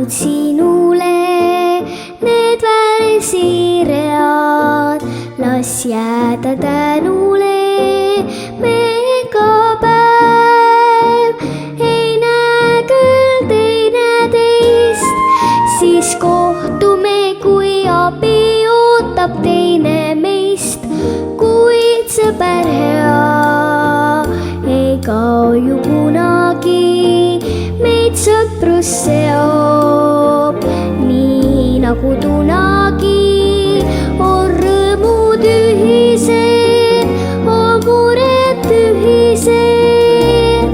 mõeldud sinule need värsiread, las jääda tänule me iga päev. Ei näe küll teineteist, siis kohtume, kui abi ootab teine meist, kuid sõber hea ei kao ju kunagi, meid sõprus seob, nii nagu kunagi on rõõmud ühised, on mured ühised,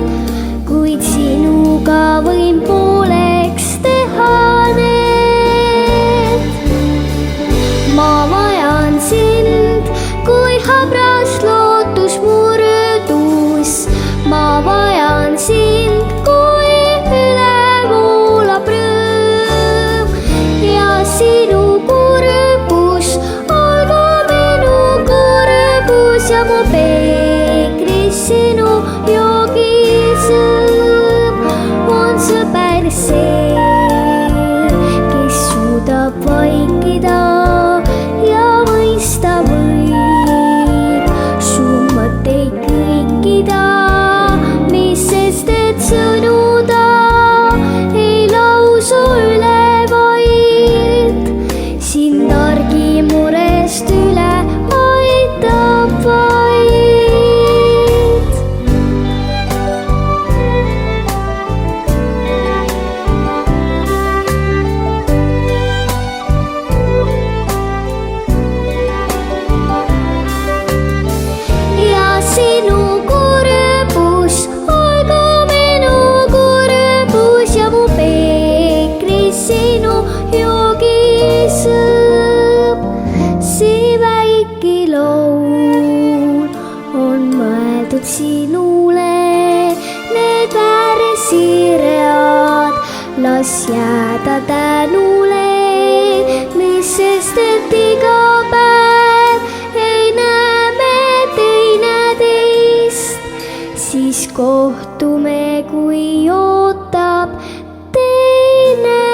kuid sinuga võin pooleks teha need. Ma vajan sind, kui habras lootus murdus, ma vajan sind, kui üle voolab rõõm ja sinu kurbus olgu minu kurbus ja mu peeglis sinu joogisõõm. On sõber see, kes suudab vaikida ja mõista võib su mõtteid kõikida, mis sest et sõnu ta ei lausu üle, vaid sind argi murest üle aitab vaid. Ja sinu kurbus olgu minu kurbus ja mu peeglis sinu joogisõõm. See väike laul on mõeldud sinule, need värsiread, las jääda tänule, mis sest et iga päev ei näe me teineteist, siis kohtume, kui ootab teine